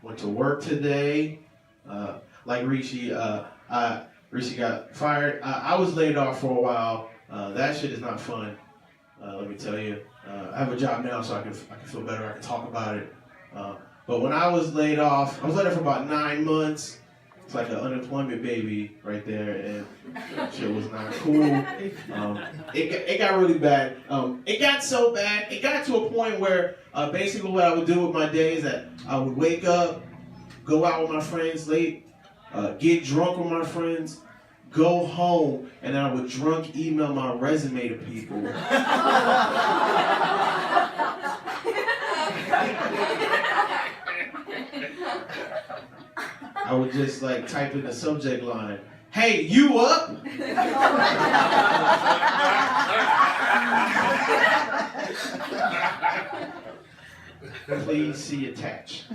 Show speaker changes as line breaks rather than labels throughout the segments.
went to work today. Like Rishi, Rishi got fired. I was laid off for a while. That shit is not fun. Let me tell you. I have a job now, so I can feel better. I can talk about it. But when I was laid off, I was laid off for about 9 months. It's like an unemployment baby right there, and shit was not cool. It got really bad. It got so bad. It got to a point where basically what I would do with my day is that I would wake up, go out with my friends late, get drunk with my friends, go home, and then I would drunk email my resume to people. I would just like type in the subject line, "Hey, you up?" Please see attached.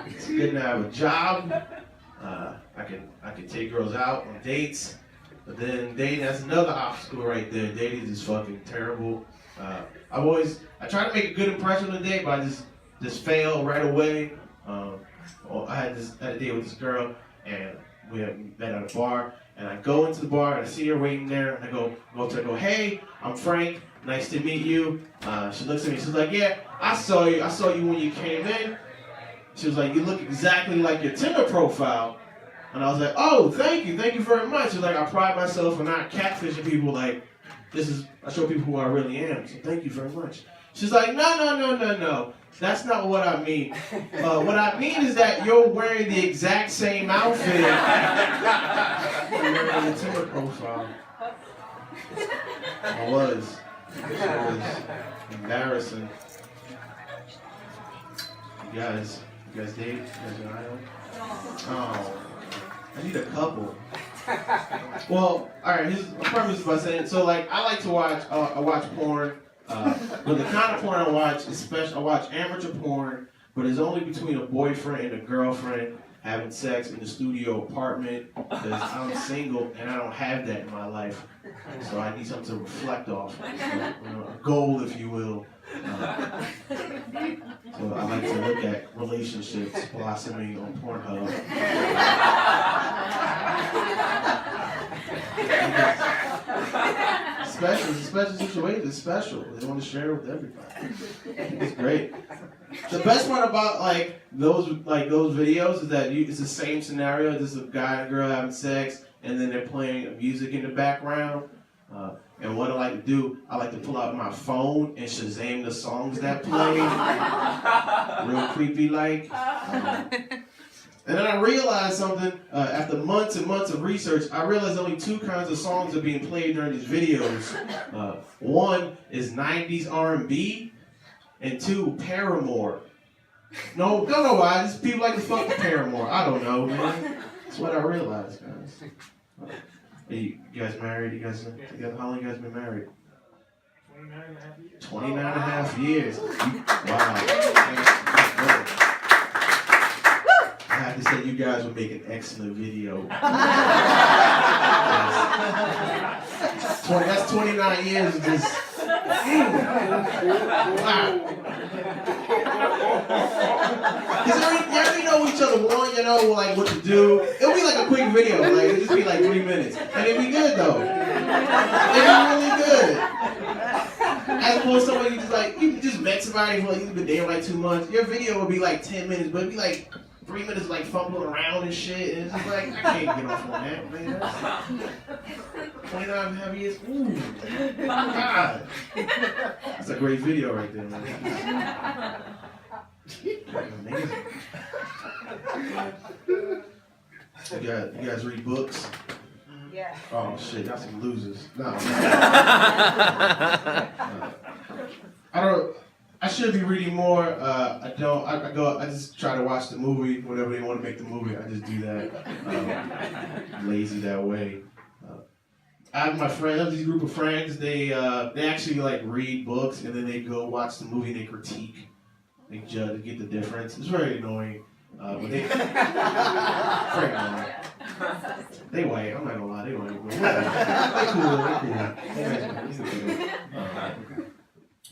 It's good to have a job. I can take girls out on dates, but then dating, that's another obstacle right there. Dating is fucking terrible. I try to make a good impression on the date, but I just fail right away. I had a date with this girl, and we had met at a bar, and I go into the bar, and I see her waiting there, and I go to her, I go, "Hey, I'm Frank, nice to meet you." She looks at me, she's like, "Yeah, I saw you when you came in." She was like, "You look exactly like your Tinder profile." And I was like, "Oh, thank you very much." She's like, "I pride myself on not catfishing people, like, I show people who I really am, so thank you very much." She's like, No. That's not what I mean. What I mean is that you're wearing the exact same outfit you're wearing the Tinder profile. I was. It was embarrassing. You guys date? You guys an idol? Oh, I need a couple. Well, alright, here's my premise by saying, so like, I like to watch, I watch porn, but the kind of porn I watch, I watch amateur porn, but it's only between a boyfriend and a girlfriend having sex in the studio apartment, because I'm single and I don't have that in my life, so I need something to reflect off, a goal, if you will. So I like to look at relationships blossoming on Pornhub. It's a special situation. It's special. They want to share it with everybody. It's great. The best part about those videos is that it's the same scenario. There's a guy and girl having sex, and then they're playing music in the background. And what I like to do, I like to pull out my phone and Shazam the songs that play. Real creepy like. And then I realized something, after months and months of research, I realized only 2 kinds of songs are being played during these videos. One is 90s R&B, and 2, Paramore. No, don't know why, just people like to fuck with Paramore. I don't know, man. That's what I realized, guys. You guys married? You guys together? How long you guys been married? 29 and a half years. Wow. I have to say, you guys would make an excellent video. That's 29 years of just... Wow. You already know each other one, like what to do. It'll be like a quick video, like it'll just be like 3 minutes. And it'll be good though. It'll be really good. As opposed to somebody you just met somebody for you've been dating like 2 months. Your video would be like 10 minutes, but it'd be like 3 minutes like fumbling around and shit. And it's just like, I can't get off on that, man. 29 and a half years. Ooh. God. That's a great video right there, man. Amazing. You guys read books?
Yeah.
Oh shit, got some losers. No. I should be reading more. I don't. I just try to watch the movie whenever they want to make the movie. I just do that. Lazy that way. I have this group of friends. They actually like read books and then they go watch the movie and they critique. They judge, get the difference. It's very annoying. But they very annoying. They white. I'm not gonna lie. They white. They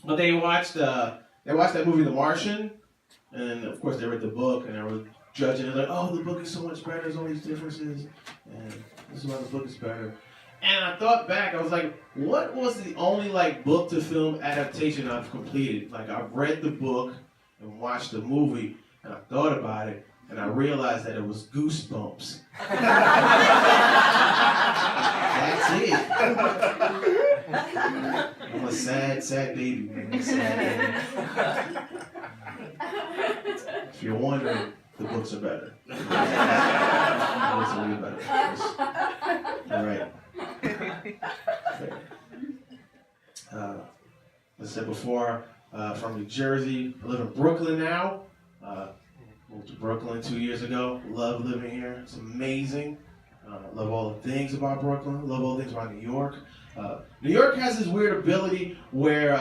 cool. But they watched that movie, The Martian, and of course they read the book and they were judging it like, oh, the book is so much better. There's all these differences, and this is why the book is better. And I thought back, I was like, what was the only like book to film adaptation I've completed? Like I've read the book and watched the movie, and I thought about it, and I realized that it was Goosebumps. That's it. I'm a sad baby, man. Sad baby. If you're wondering, the books are better. The books are way better. All right. As I said before, from New Jersey. I live in Brooklyn now. Moved to Brooklyn 2 years ago. Love living here. It's amazing. Love all the things about Brooklyn. Love all the things about New York. New York has this weird ability where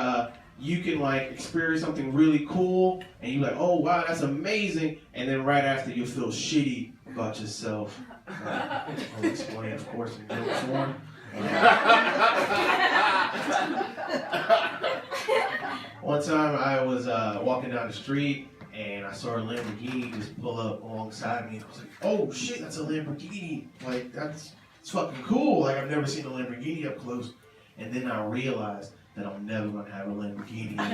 you can like experience something really cool and you're like, oh wow, that's amazing, and then right after you feel shitty about yourself. I'll explain, of course, in joke form. One time I was walking down the street and I saw a Lamborghini just pull up alongside me. I was like, oh shit, that's a Lamborghini. Like, it's fucking cool. Like, I've never seen a Lamborghini up close. And then I realized that I'm never going to have a Lamborghini in life.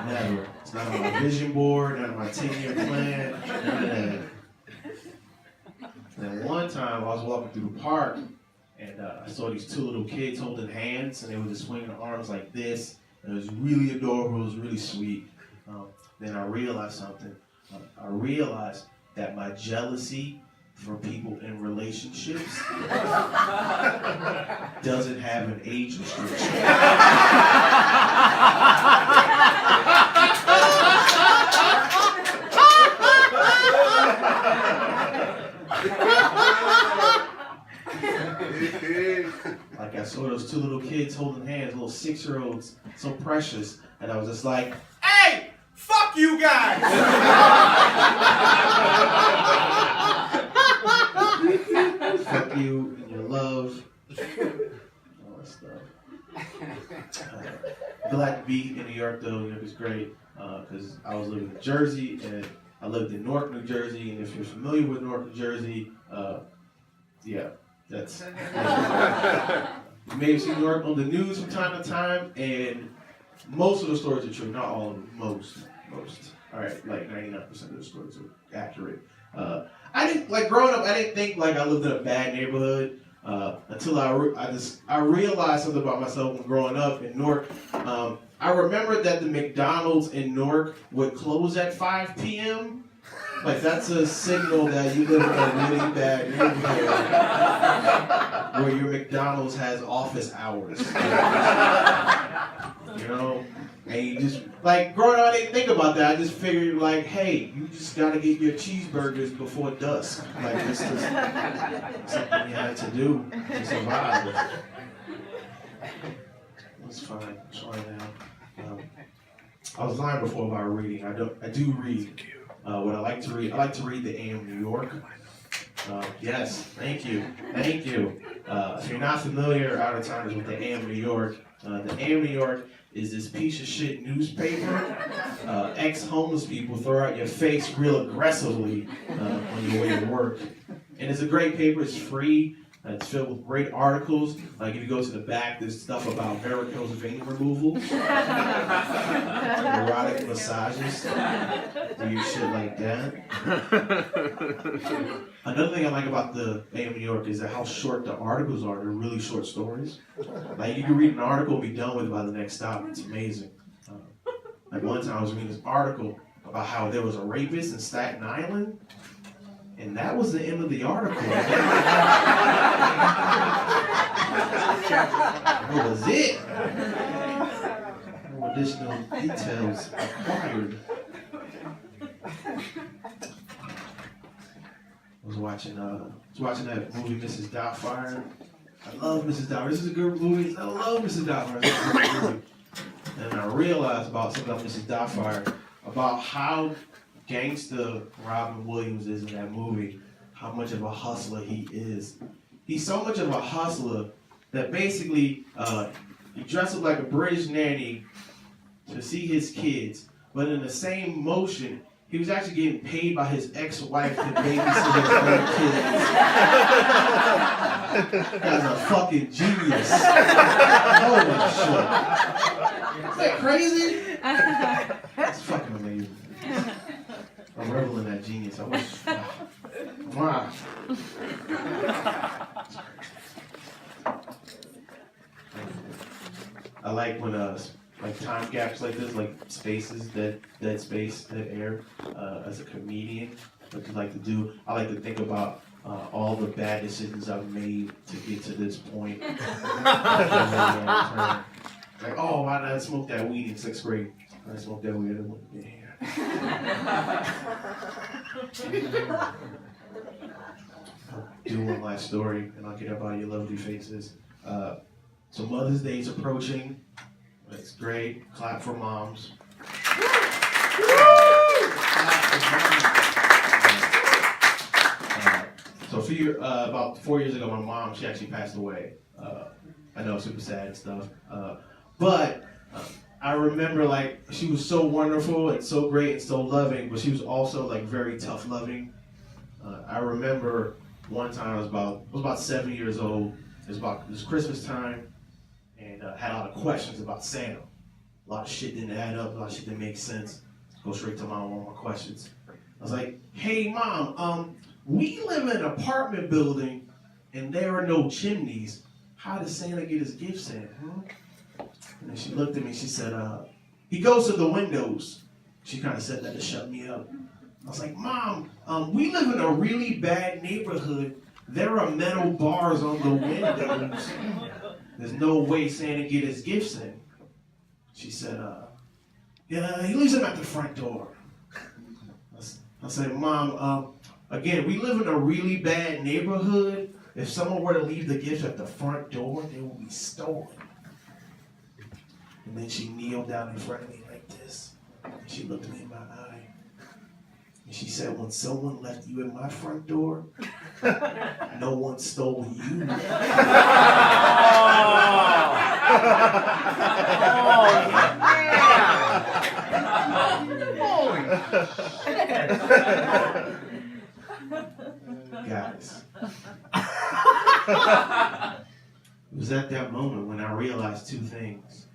Never. It's not on my vision board, not on my 10-year plan, none of that. Then one time I was walking through the park and I saw these two little kids holding hands and they were just swinging their arms like this. And it was really adorable, it was really sweet. Then I realized something. I realized that my jealousy for people in relationships doesn't have an age restriction. Like I saw those two little kids holding hands, little 6-year-olds, so precious, and I was just like, hey, fuck you guys! Fuck you and your love, all that stuff. Glad to be in New York though. New York is great because I was living in Jersey and I lived in Newark, New Jersey, and if you're familiar with Newark, New Jersey, yeah, that's you may have seen Newark on the news from time to time, and most of the stories are true, not all of them, most. All right, like 99% of the stories are accurate. I didn't, like growing up, I didn't think like I lived in a bad neighborhood until I realized something about myself when growing up in Newark. I remembered that the McDonald's in Newark would close at 5 p.m. Like that's a signal that you live in a really bad neighborhood where your McDonald's has office hours. You know? And you just, like, growing up, I didn't think about that. I just figured, like, hey, you just gotta get your cheeseburgers before dusk. Like, this is something you had to do to survive. It's fine. It's fine now. I was lying before about reading. I do read. What I like to read, I like to read the AM New York. Yes, thank you. If you're not familiar, out-of-towners, with the AM New York, the AM New York is this piece of shit newspaper. Ex-homeless people throw out your face real aggressively on your way to work. And it's a great paper, it's free. It's filled with great articles. Like if you go to the back, there's stuff about varicose vein removal, erotic massages, weird shit like that. Another thing I like about the AM New York is how short the articles are. They're really short stories. Like you can read an article and be done with it by the next stop. It's amazing. Like one time I was reading this article about how there was a rapist in Staten Island. And that was the end of the article. That was it. No additional details required. I was watching that movie, Mrs. Doubtfire. I love Mrs. Doubtfire. This is a good movie. I love Mrs. Doubtfire. And I realized about something about Mrs. Doubtfire, about how gangster Robin Williams is in that movie, how much of a hustler he is. He's so much of a hustler that basically he dressed up like a British nanny to see his kids, but in the same motion, he was actually getting paid by his ex-wife to babysit his own kids. That's a fucking genius. Holy shit. Is that crazy? That's fucking amazing. I revel in that genius. Wow. I like when like time gaps like this, like spaces, dead space, dead air. As a comedian, what I like to do, I like to think about all the bad decisions I've made to get to this point. Like, oh, why did I smoke that weed in 6th grade? I smoked that weed. I'll do one last story, and I'll get up out of your lovely faces. So Mother's Day is approaching. That's great. Clap for moms. So about 4 years ago, my mom, she actually passed away. I know, super sad and stuff. But I remember, like, she was so wonderful and so great and so loving, but she was also, like, very tough loving. I remember one time I was about 7 years old. It was Christmas time, and had a lot of questions about Santa. A lot of shit didn't add up. A lot of shit didn't make sense. Go straight to mom with all my questions. I was like, "Hey, mom, we live in an apartment building, and there are no chimneys. How does Santa get his gifts in?" And then she looked at me. She said, "He goes to the windows." She kind of said that to shut me up. I was like, "Mom, we live in a really bad neighborhood. There are metal bars on the windows. There's no way Santa get his gifts in." She said, "Yeah, he leaves them at the front door." I said, "Mom, again, we live in a really bad neighborhood. If someone were to leave the gifts at the front door, they will be stolen." And then she kneeled down in front of me like this. And she looked me in my eye. And she said, "When someone left you at my front door, no one stole you." Guys, it was at that moment when I realized two things.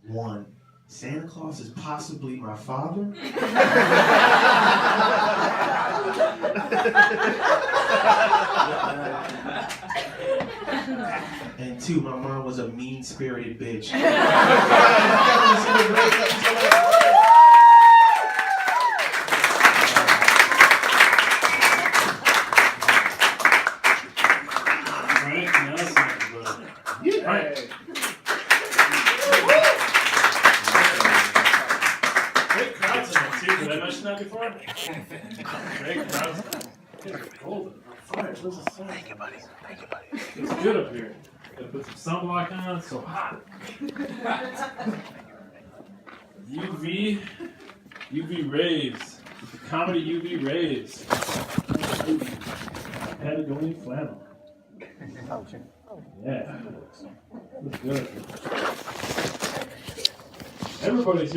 One, Santa Claus is possibly my father. And two, my mom was a mean-spirited bitch. Before? Great crowds. It's cold. Thank you, buddy. Thank you, buddy. It's good up here. Gotta put some sunblock on. It's so hot. UV rays. The comedy UV rays. Patagonia flannel. Yeah. Looks good. Everybody's here.